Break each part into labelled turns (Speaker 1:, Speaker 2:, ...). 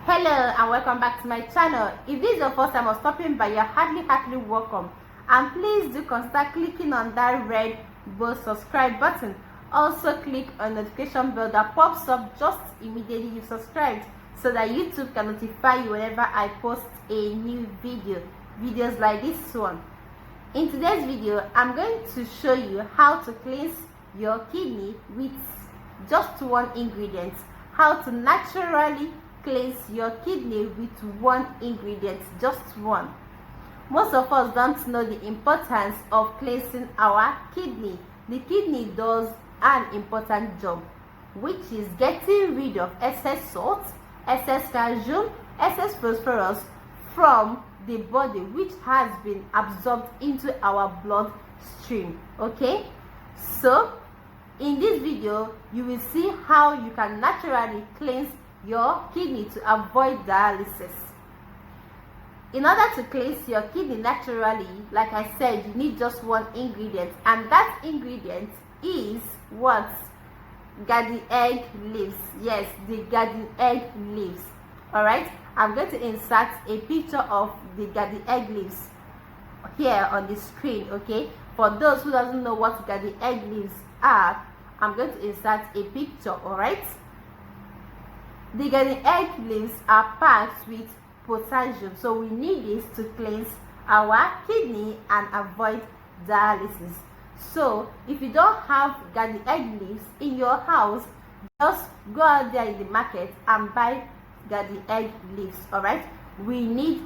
Speaker 1: Hello and welcome back to my channel. If this is your first time or stopping by, you're heartily welcome, and please do consider clicking on that red bold subscribe button. Also click on notification bell that pops up just immediately you subscribed, so that YouTube can notify you whenever I post a new videos like this one. In today's video, I'm going to show you how to cleanse your kidney with just one ingredient. How to naturally cleanse your kidney with one ingredient, just one. Most of us don't know the importance of cleansing our kidney. The kidney does an important job, which is getting rid of excess salt, excess calcium, excess phosphorus from the body, which has been absorbed into our bloodstream. Okay, so in this video you will see how you can naturally cleanse your kidney to avoid dialysis. In order to cleanse your kidney naturally, like I said, you need just one ingredient, and that ingredient is what? Garden egg leaves. Yes, the garden egg leaves. All right, I'm going to insert a picture of the garden egg leaves here on the screen. Okay, for those who doesn't know what garden egg leaves are, I'm going to insert a picture. All right, the garden egg leaves are packed with potassium, so we need this to cleanse our kidney and avoid dialysis. So if you don't have garden egg leaves in your house, just go out there in the market and buy garden egg leaves. All right, we need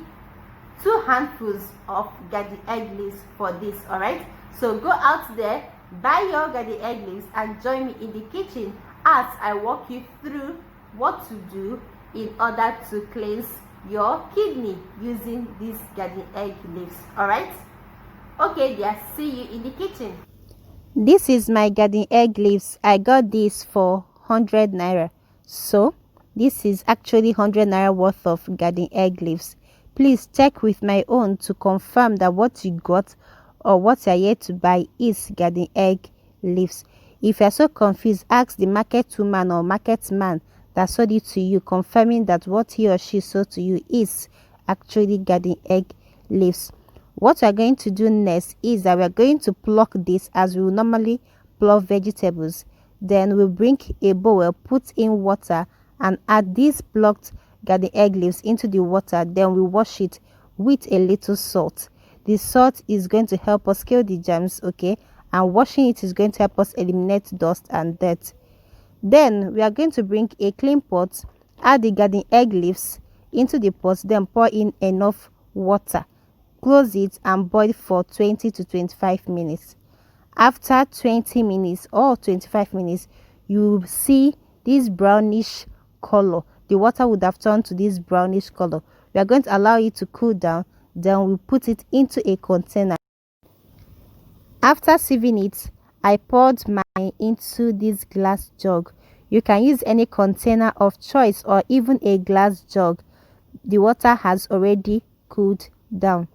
Speaker 1: 2 handfuls of garden egg leaves for this. All right, so go out there, buy your garden egg leaves, and join me in the kitchen as I walk you through what to do in order to cleanse your kidney using these garden egg leaves. All right, okay dear, see you in the kitchen. This is my garden egg leaves. I got this for 100 naira, so this is actually 100 naira worth of garden egg leaves. Please check with my own to confirm that what you got or what you are here to buy is garden egg leaves. If you are so confused, ask the market woman or market man that sold it to you, confirming that what he or she sold to you is actually garden egg leaves. What we are going to do next is that we are going to pluck this as we will normally pluck vegetables. Then we'll bring a bowl, put in water, and add these plucked garden egg leaves into the water. Then we wash it with a little salt. The salt is going to help us kill the germs, okay, and washing it is going to help us eliminate dust and dirt. Then we are going to bring a clean pot, add the garden egg leaves into the pot, then pour in enough water, close it, and boil for 20 to 25 minutes. After 20 minutes or 25 minutes, you will see this brownish color. The water would have turned to this brownish color. We are going to allow it to cool down, then we'll put it into a container. After sieving it, I poured mine into this glass jug. You can use any container of choice or even a glass jug. The water has already cooled down.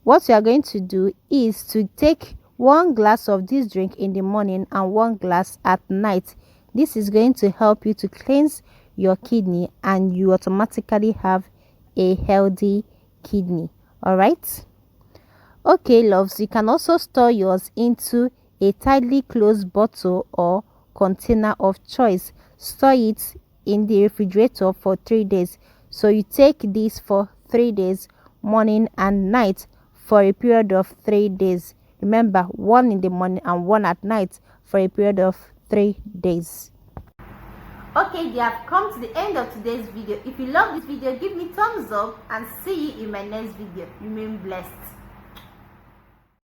Speaker 1: What we are going to do is to take 1 glass of this drink in the morning and 1 glass at night. This is going to help you to cleanse your kidney, and you automatically have a healthy kidney. All right, okay loves, you can also store yours into a tightly closed bottle or container of choice. Store it in the refrigerator for 3 days. So you take this for 3 days, morning and night, for a period of 3 days. Remember, 1 in the morning and 1 at night for a period of 3 days. Okay, they have come to the end of today's video. If you love this video, give me thumbs up and see you in my next video. Remain blessed.